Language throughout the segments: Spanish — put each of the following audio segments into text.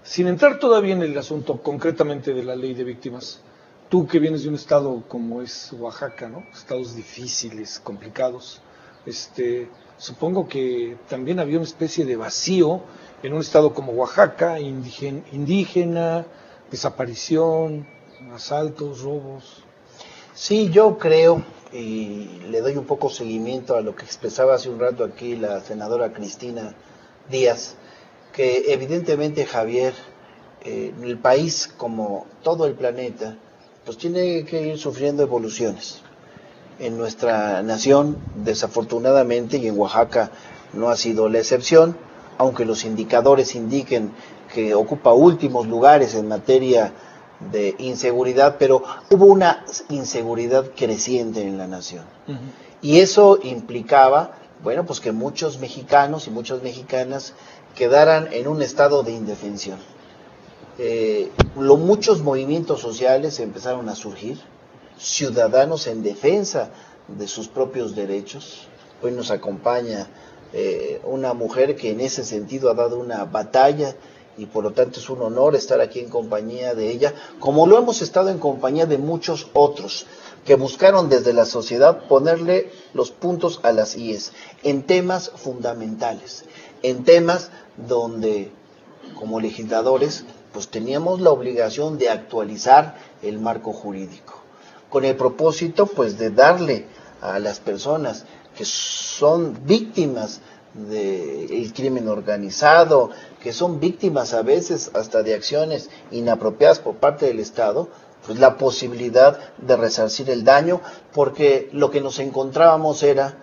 Sin entrar todavía en el asunto concretamente de la ley de víctimas, tú que vienes de un estado como es Oaxaca, ¿no? Estados difíciles, complicados, supongo que también había una especie de vacío en un estado como Oaxaca, indígena, desaparición, asaltos, robos. Sí, yo creo, y le doy un poco seguimiento a lo que expresaba hace un rato aquí la senadora Cristina Díaz, que evidentemente, Javier, el país, como todo el planeta, pues tiene que ir sufriendo evoluciones. En nuestra nación, desafortunadamente, y en Oaxaca no ha sido la excepción, aunque los indicadores indiquen que ocupa últimos lugares en materia de inseguridad, pero hubo una inseguridad creciente en la nación. Y eso implicaba, bueno, pues que muchos mexicanos y muchas mexicanas quedaran en un estado de indefensión. Muchos movimientos sociales empezaron a surgir, ciudadanos en defensa de sus propios derechos. Hoy nos acompaña una mujer que en ese sentido ha dado una batalla y por lo tanto es un honor estar aquí en compañía de ella, como lo hemos estado en compañía de muchos otros que buscaron desde la sociedad ponerle los puntos a las IES en temas fundamentales, en temas donde como legisladores pues teníamos la obligación de actualizar el marco jurídico, con el propósito pues de darle a las personas que son víctimas del crimen organizado, que son víctimas a veces hasta de acciones inapropiadas por parte del Estado, pues la posibilidad de resarcir el daño, porque lo que nos encontrábamos era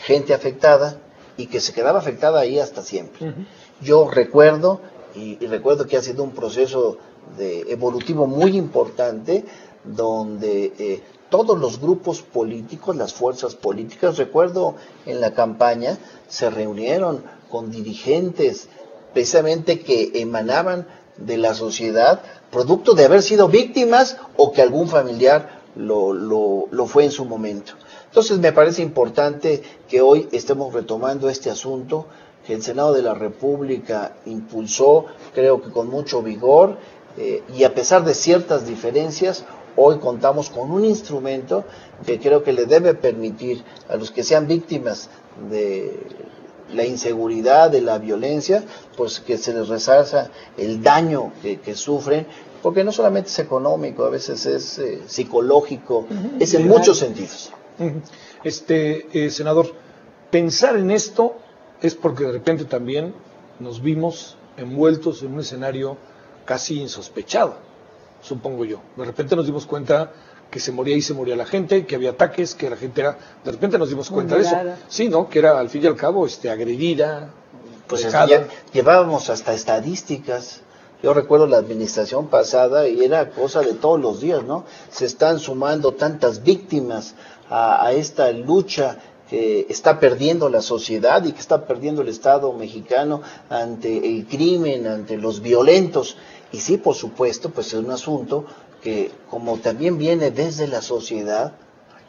gente afectada y que se quedaba afectada ahí hasta siempre. Yo recuerdo, y recuerdo que ha sido un proceso evolutivo muy importante, donde todos los grupos políticos, las fuerzas políticas, recuerdo en la campaña, se reunieron con dirigentes precisamente que emanaban de la sociedad, producto de haber sido víctimas o que algún familiar lo fue en su momento. Entonces me parece importante que hoy estemos retomando este asunto, que el Senado de la República impulsó, creo que con mucho vigor, y a pesar de ciertas diferencias, hoy contamos con un instrumento que creo que le debe permitir a los que sean víctimas de la inseguridad, de la violencia, pues que se les resarza el daño que sufren, porque no solamente es económico, a veces es psicológico, es en muchos sentidos. Senador, pensar en esto es porque de repente también nos vimos envueltos en un escenario casi insospechado, supongo yo. De repente nos dimos cuenta que se moría la gente, que había ataques, que la gente era... De repente nos dimos cuenta de eso. Sí, ¿no? Que era, al fin y al cabo, agredida, pues llevábamos hasta estadísticas. Yo recuerdo la administración pasada y era cosa de todos los días, ¿no? Se están sumando tantas víctimas a esta lucha que está perdiendo la sociedad y que está perdiendo el Estado mexicano ante el crimen, ante los violentos. Y sí, por supuesto, pues es un asunto que, como también viene desde la sociedad,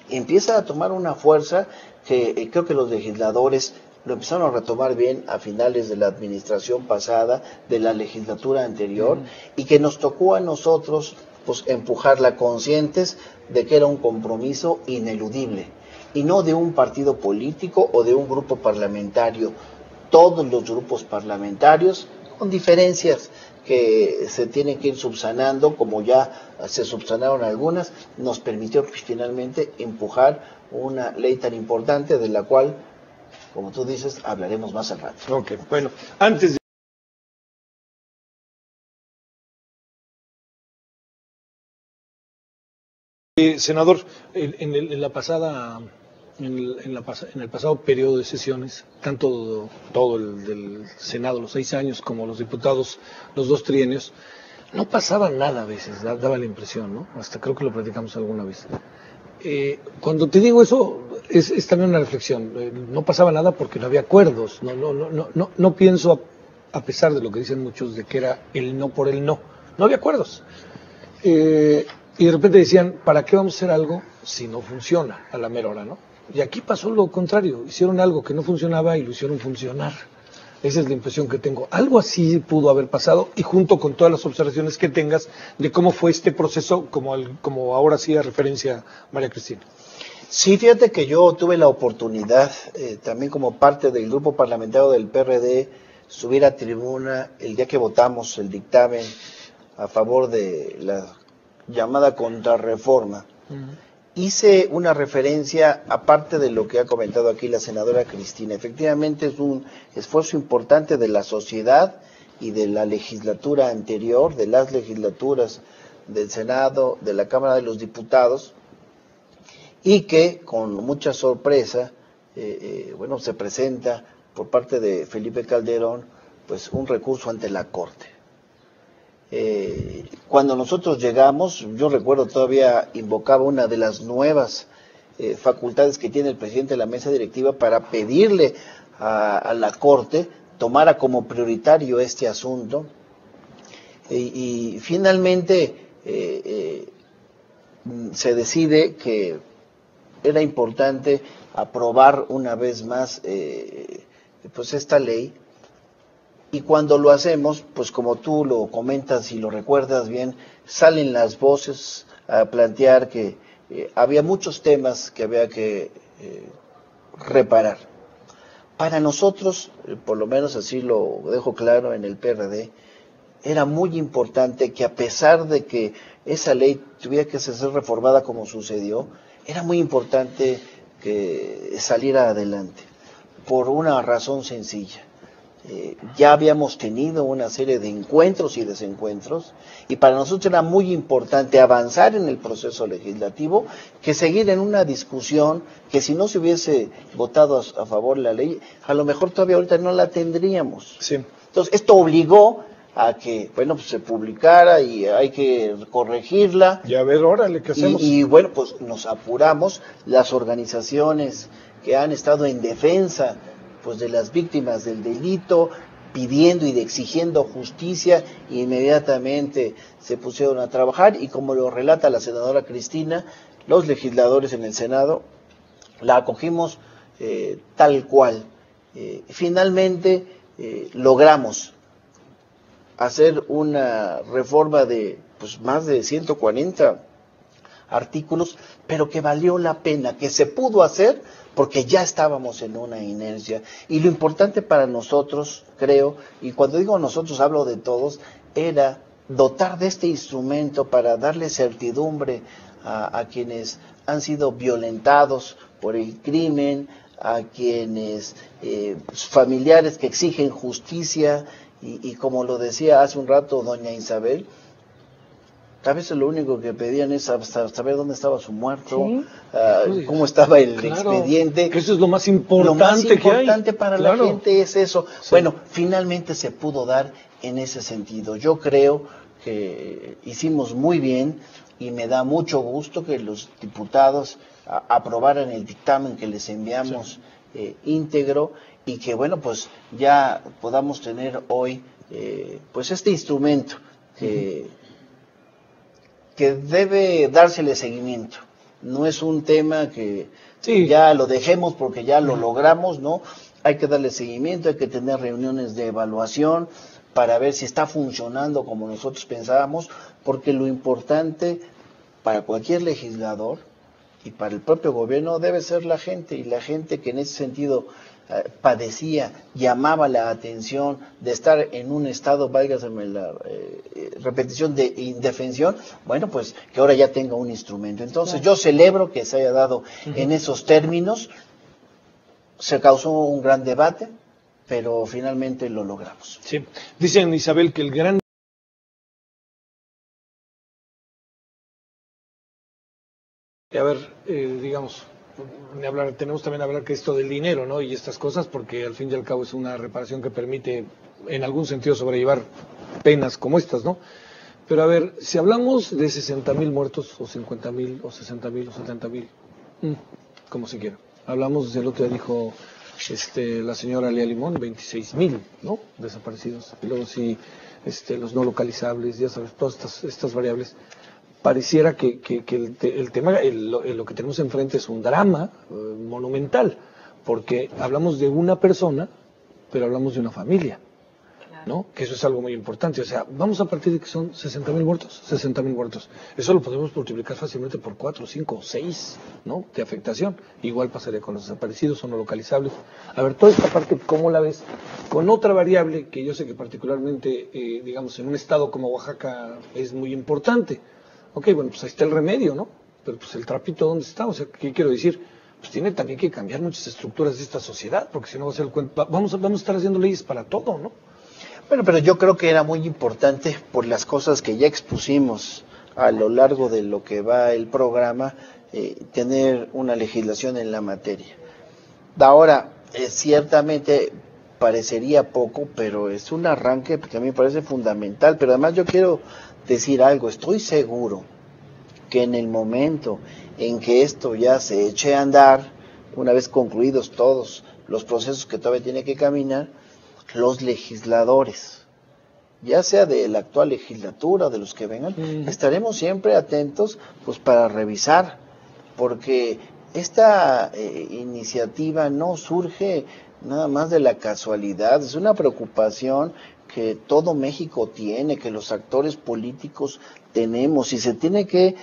empieza a tomar una fuerza que creo que los legisladores lo empezaron a retomar bien a finales de la administración pasada, de la legislatura anterior, y que nos tocó a nosotros pues empujarla conscientes de que era un compromiso ineludible, y no de un partido político o de un grupo parlamentario. Todos los grupos parlamentarios, con diferencias que se tienen que ir subsanando, como ya se subsanaron algunas, nos permitió finalmente empujar una ley tan importante de la cual, como tú dices, hablaremos más al rato. Ok, bueno, antes de... senador, en el pasado periodo de sesiones, tanto todo el del Senado, los 6 años, como los diputados, los 2 trienios, no pasaba nada a veces, daba la impresión, ¿no? Hasta creo que lo platicamos alguna vez. Cuando te digo eso, es también una reflexión. No pasaba nada porque no había acuerdos. No pienso, a pesar de lo que dicen muchos, de que era el no por el no. No había acuerdos. Y de repente decían, ¿para qué vamos a hacer algo si no funciona a la mera hora, no? Y aquí pasó lo contrario. Hicieron algo que no funcionaba y lo hicieron funcionar. Esa es la impresión que tengo. Algo así pudo haber pasado, y junto con todas las observaciones que tengas de cómo fue este proceso, como ahora hacía referencia María Cristina. Sí, fíjate que yo tuve la oportunidad, también como parte del grupo parlamentario del PRD, subir a tribuna el día que votamos el dictamen a favor de la llamada contrarreforma. Hice una referencia, aparte de lo que ha comentado aquí la senadora Cristina. Efectivamente es un esfuerzo importante de la sociedad y de la legislatura anterior, de las legislaturas del Senado, de la Cámara de los Diputados, y que con mucha sorpresa, se presenta por parte de Felipe Calderón, pues un recurso ante la Corte. Cuando nosotros llegamos, yo recuerdo todavía invocaba una de las nuevas facultades que tiene el presidente de la mesa directiva para pedirle a la Corte tomara como prioritario este asunto, y finalmente se decide que era importante aprobar una vez más pues esta ley. Y cuando lo hacemos, pues como tú lo comentas y lo recuerdas bien, salen las voces a plantear que había muchos temas que había que reparar. Para nosotros, por lo menos así lo dejo claro en el PRD, era muy importante que, a pesar de que esa ley tuviera que ser reformada como sucedió, era muy importante que saliera adelante, por una razón sencilla. Ya habíamos tenido una serie de encuentros y desencuentros, y para nosotros era muy importante avanzar en el proceso legislativo que seguir en una discusión que, si no se hubiese votado a favor de la ley, a lo mejor todavía ahorita no la tendríamos. Sí. Entonces esto obligó a que, pues se publicara y hay que corregirla. Y a ver, órale, ¿qué hacemos? Y pues nos apuramos, las organizaciones que han estado en defensa pues de las víctimas del delito, pidiendo y exigiendo justicia, inmediatamente se pusieron a trabajar, y como lo relata la senadora Cristina, los legisladores en el Senado la acogimos tal cual. Finalmente logramos hacer una reforma de pues más de 140 artículos, pero que valió la pena, que se pudo hacer porque ya estábamos en una inercia. Y lo importante para nosotros, creo, y cuando digo nosotros hablo de todos, era dotar de este instrumento para darle certidumbre a quienes han sido violentados por el crimen, a quienes familiares que exigen justicia, y como lo decía hace un rato doña Isabel, a veces lo único que pedían es saber dónde estaba su muerto, ¿sí? Cómo estaba el expediente. Que eso es lo más importante. Lo más importante que hay. Para la gente es eso. Sí. Bueno, finalmente se pudo dar en ese sentido. Yo creo que hicimos muy bien, y me da mucho gusto que los diputados aprobaran el dictamen que les enviamos íntegro, y que pues ya podamos tener hoy pues este instrumento que debe dársele seguimiento. No es un tema que ya lo dejemos porque ya lo logramos, ¿no? Hay que darle seguimiento, hay que tener reuniones de evaluación para ver si está funcionando como nosotros pensábamos, porque lo importante para cualquier legislador y para el propio gobierno debe ser la gente, y la gente que en ese sentido padecía, llamaba la atención de estar en un estado, válgaseme la repetición, de indefensión, pues que ahora ya tenga un instrumento. Entonces yo celebro que se haya dado en esos términos. Se causó un gran debate, pero finalmente lo logramos. Sí, dicen, Isabel, que el gran... A ver, digamos, tenemos también que hablar que esto del dinero, ¿no? Y estas cosas, porque al fin y al cabo es una reparación que permite, en algún sentido, sobrellevar penas como estas, ¿no? Pero a ver, si hablamos de 60,000 muertos, o 50,000, o 60,000, o 70,000, como se quiera. Hablamos, el otro día dijo la señora Lía Limón, 26,000, ¿no? Desaparecidos. Y luego sí, los no localizables, ya sabes, todas estas variables. Pareciera que el tema, lo que tenemos enfrente es un drama monumental, porque hablamos de una persona pero hablamos de una familia, ¿no? Que eso es algo muy importante. O sea, vamos a partir de que son 60,000 muertos, 60,000 muertos. Eso lo podemos multiplicar fácilmente por 4, 5, 6, ¿no? De afectación. Igual pasaría con los desaparecidos o no localizables. A ver, toda esta parte, ¿cómo la ves? Con otra variable que yo sé que particularmente, digamos, en un estado como Oaxaca es muy importante. Ok, bueno, pues ahí está el remedio, ¿no? Pero pues el trapito, ¿dónde está? O sea, ¿qué quiero decir? Pues tiene también que cambiar muchas estructuras de esta sociedad, porque si no va a ser el cuento. Vamos a estar haciendo leyes para todo, ¿no? Bueno, pero yo creo que era muy importante por las cosas que ya expusimos a lo largo de lo que va el programa, tener una legislación en la materia. Ahora, ciertamente parecería poco, pero es un arranque que a mí me parece fundamental. Pero además yo quiero decir algo, estoy seguro que en el momento en que esto ya se eche a andar, una vez concluidos todos los procesos que todavía tiene que caminar, los legisladores, ya sea de la actual legislatura o de los que vengan, estaremos siempre atentos pues para revisar, porque esta iniciativa no surge nada más de la casualidad, es una preocupación que todo México tiene, que los actores políticos tenemos, y se tiene que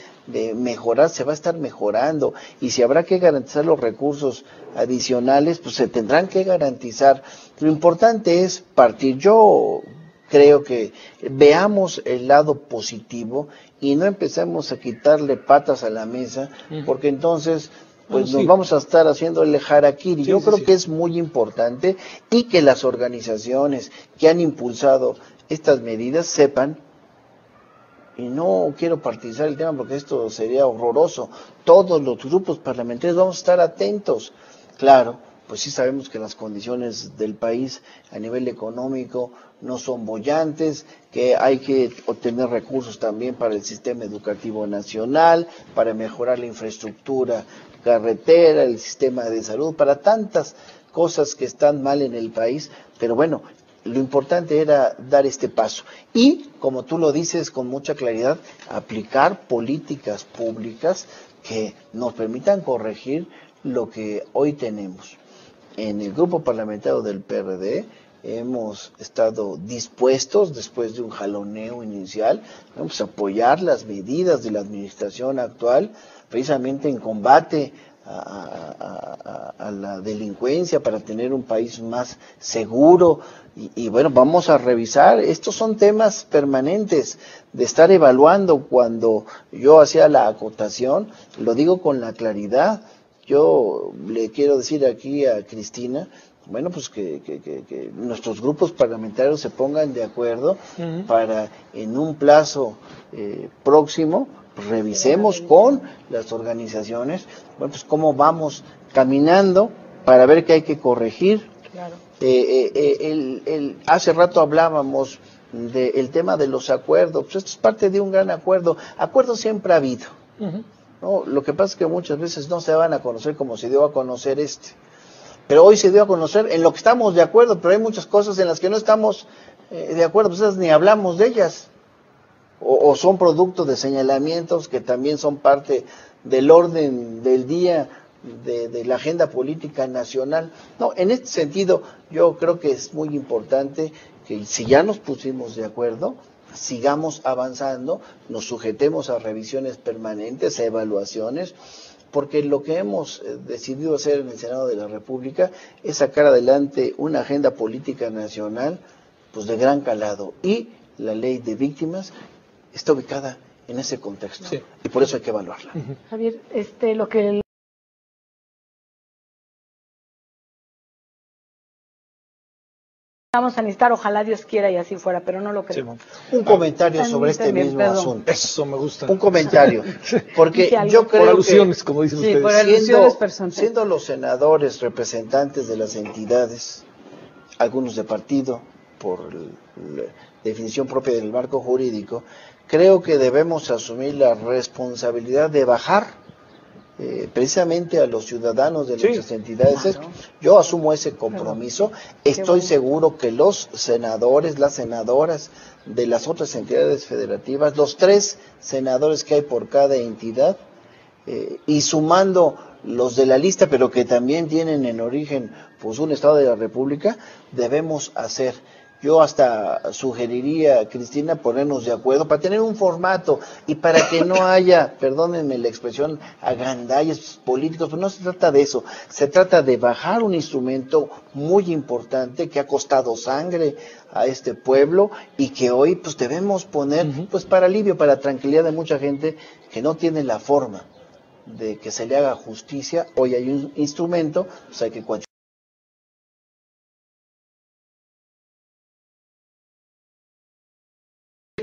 mejorar, se va a estar mejorando, y si habrá que garantizar los recursos adicionales, pues se tendrán que garantizar. Lo importante es partir. Yo creo que veamos el lado positivo y no empecemos a quitarle patas a la mesa, porque entonces pues nos vamos a estar haciendo el harakiri. Yo creo que es muy importante, y que las organizaciones que han impulsado estas medidas sepan, y no quiero partizar el tema porque esto sería horroroso, todos los grupos parlamentarios vamos a estar atentos. Claro, pues sí sabemos que las condiciones del país a nivel económico no son bollantes, que hay que obtener recursos también para el sistema educativo nacional, para mejorar la infraestructura carretera, el sistema de salud, para tantas cosas que están mal en el país, pero bueno, lo importante era dar este paso y, como tú lo dices con mucha claridad, aplicar políticas públicas que nos permitan corregir lo que hoy tenemos. En el grupo parlamentario del PRD hemos estado dispuestos, después de un jaloneo inicial, vamos a apoyar las medidas de la administración actual, precisamente en combate a la delincuencia, para tener un país más seguro, y bueno, vamos a revisar. Estos son temas permanentes de estar evaluando. Cuando yo hacía la acotación, lo digo con la claridad, yo le quiero decir aquí a Cristina, bueno, pues que nuestros grupos parlamentarios se pongan de acuerdo para en un plazo próximo revisemos con las organizaciones, bueno, pues cómo vamos caminando para ver qué hay que corregir. Claro. Hace rato hablábamos del tema de los acuerdos, pues esto es parte de un gran acuerdo. Acuerdos siempre ha habido, ¿no? Lo que pasa es que muchas veces no se van a conocer como se dio a conocer este. Pero hoy se dio a conocer en lo que estamos de acuerdo, pero hay muchas cosas en las que no estamos de acuerdo, pues esas ni hablamos de ellas. O son producto de señalamientos que también son parte del orden del día de la agenda política nacional. No, en este sentido yo creo que es muy importante que, si ya nos pusimos de acuerdo, sigamos avanzando, nos sujetemos a revisiones permanentes, a evaluaciones, porque lo que hemos decidido hacer en el Senado de la República es sacar adelante una agenda política nacional pues de gran calado, y la ley de víctimas está ubicada en ese contexto, y por eso hay que evaluarla. Javier, lo que vamos a necesitar, ojalá Dios quiera y así fuera, pero no lo creo. Un comentario sobre este mismo asunto. Eso me gusta. Un comentario, porque yo creo por alusiones, que, como dicen ustedes. Por alusiones personales. Siendo los senadores representantes de las entidades, algunos de partido, por la definición propia del marco jurídico, creo que debemos asumir la responsabilidad de bajar precisamente a los ciudadanos de nuestras entidades. Claro. Yo asumo ese compromiso. Estoy seguro que los senadores, las senadoras de las otras entidades federativas, los 3 senadores que hay por cada entidad, y sumando los de la lista, pero que también tienen en origen pues un Estado de la República, debemos hacer. Yo hasta sugeriría, Cristina, ponernos de acuerdo para tener un formato y para que no haya, perdónenme la expresión, agandalles políticos, pero no se trata de eso, se trata de bajar un instrumento muy importante que ha costado sangre a este pueblo y que hoy pues debemos poner pues para alivio, para tranquilidad de mucha gente que no tiene la forma de que se le haga justicia. Hoy hay un instrumento, pues hay que coadyuvar.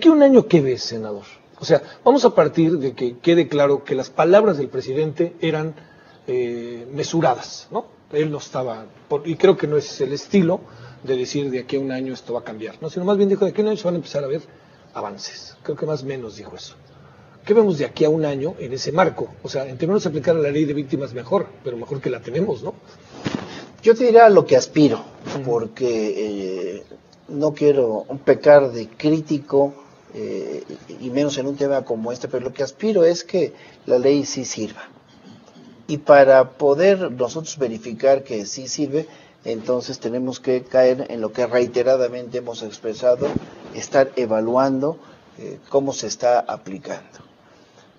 ¿Qué un año qué ves, senador? O sea, vamos a partir de que quede claro que las palabras del presidente eran mesuradas, ¿no? Él no estaba, y creo que no es el estilo de decir de aquí a un año esto va a cambiar, ¿no? Sino más bien dijo de aquí a un año se van a empezar a ver avances. Creo que más o menos dijo eso. ¿Qué vemos de aquí a un año en ese marco? O sea, en términos de aplicar la ley de víctimas mejor, pero mejor que la tenemos, ¿no? Yo te diría lo que aspiro, porque no quiero pecar de crítico, y menos en un tema como este, pero lo que aspiro es que la ley sí sirva. Y para poder nosotros verificar que sí sirve, entonces tenemos que caer en lo que reiteradamente hemos expresado, estar evaluando cómo se está aplicando.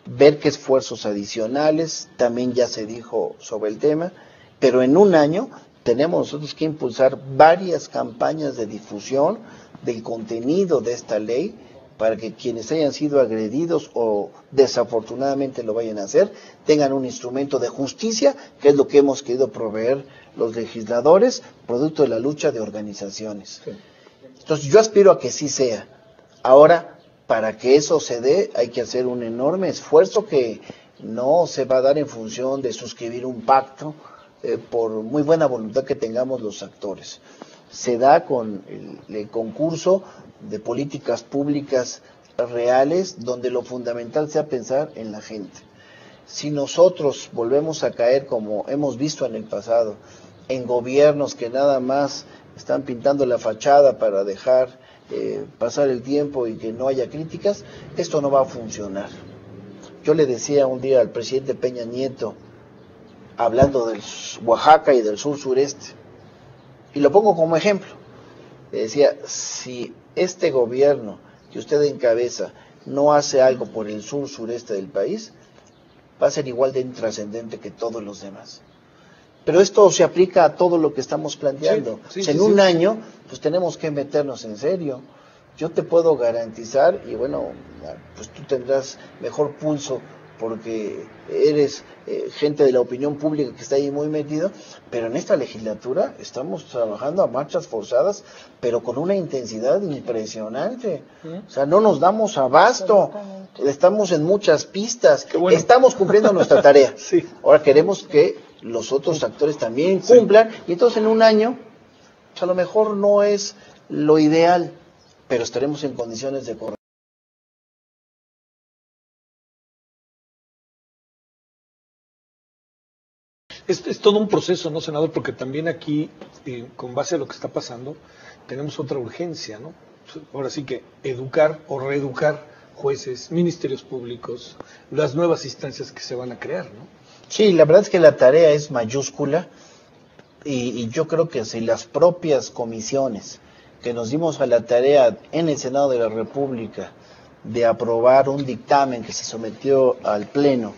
Ver qué esfuerzos adicionales, también ya se dijo sobre el tema, pero en un año tenemos nosotros que impulsar varias campañas de difusión del contenido de esta ley, para que quienes hayan sido agredidos o desafortunadamente lo vayan a hacer, tengan un instrumento de justicia, que es lo que hemos querido proveer los legisladores, producto de la lucha de organizaciones. Sí. Entonces yo aspiro a que sí sea. Ahora, para que eso se dé, hay que hacer un enorme esfuerzo que no se va a dar en función de suscribir un pacto, por muy buena voluntad que tengamos los actores. Se da con el concurso de políticas públicas reales, donde lo fundamental sea pensar en la gente. Si nosotros volvemos a caer, como hemos visto en el pasado, en gobiernos que nada más están pintando la fachada para dejar pasar el tiempo y que no haya críticas, esto no va a funcionar. Yo le decía un día al presidente Peña Nieto, hablando del Oaxaca y del sur sureste, y lo pongo como ejemplo, le decía, si este gobierno que usted encabeza no hace algo por el sur sureste del país, va a ser igual de intrascendente que todos los demás. Pero esto se aplica a todo lo que estamos planteando. En un año, pues tenemos que meternos en serio. Yo te puedo garantizar, y bueno, pues tú tendrás mejor pulso porque eres gente de la opinión pública que está ahí muy metido, pero en esta legislatura estamos trabajando a marchas forzadas, pero con una intensidad impresionante. O sea, no nos damos abasto, estamos en muchas pistas, bueno, estamos cumpliendo nuestra tarea. Sí. Ahora queremos que los otros actores también cumplan, y entonces en un año, pues a lo mejor no es lo ideal, pero estaremos en condiciones de correr. Es todo un proceso, ¿no, senador? Porque también aquí, con base a lo que está pasando, tenemos otra urgencia, ¿no? Ahora sí que educar o reeducar jueces, ministerios públicos, las nuevas instancias que se van a crear, ¿no? Sí, la verdad es que la tarea es mayúscula y yo creo que si las propias comisiones que nos dimos a la tarea en el Senado de la República de aprobar un dictamen que se sometió al Pleno,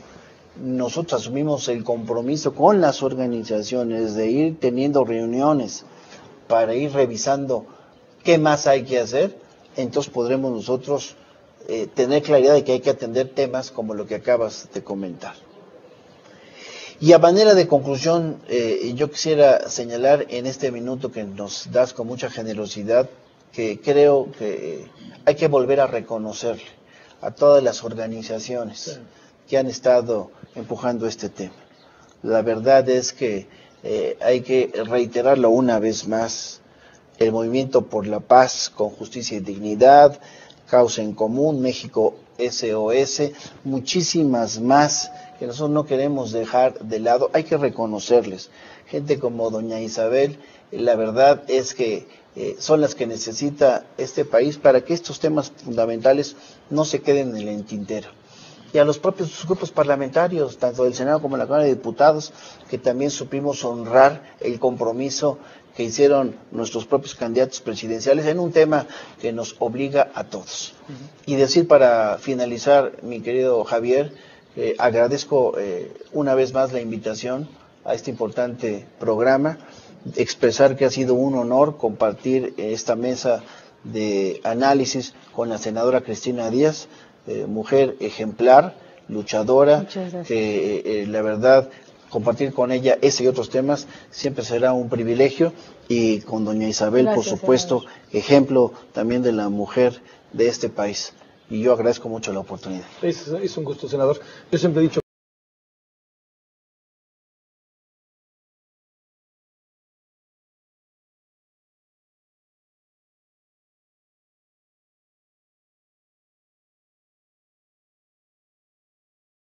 nosotros asumimos el compromiso con las organizaciones de ir teniendo reuniones para ir revisando qué más hay que hacer, entonces podremos nosotros tener claridad de que hay que atender temas como lo que acabas de comentar. Y a manera de conclusión, yo quisiera señalar en este minuto que nos das con mucha generosidad, que creo que hay que volver a reconocerle a todas las organizaciones que han estado empujando este tema. La verdad es que hay que reiterarlo una vez más, el Movimiento por la Paz con Justicia y Dignidad, Causa en Común, México SOS, muchísimas más que nosotros no queremos dejar de lado, hay que reconocerles. Gente como doña Isabel, la verdad es que son las que necesita este país para que estos temas fundamentales no se queden en el tintero. y a los propios grupos parlamentarios, tanto del Senado como de la Cámara de Diputados, que también supimos honrar el compromiso que hicieron nuestros propios candidatos presidenciales en un tema que nos obliga a todos. Y decir para finalizar, mi querido Javier, agradezco una vez más la invitación a este importante programa, expresar que ha sido un honor compartir esta mesa de análisis con la senadora Cristina Díaz, mujer ejemplar, luchadora, que la verdad compartir con ella ese y otros temas siempre será un privilegio, y con doña Isabel, gracias, por supuesto, senador. Ejemplo también de la mujer de este país, y yo agradezco mucho la oportunidad. Es un gusto, senador. Yo siempre he dicho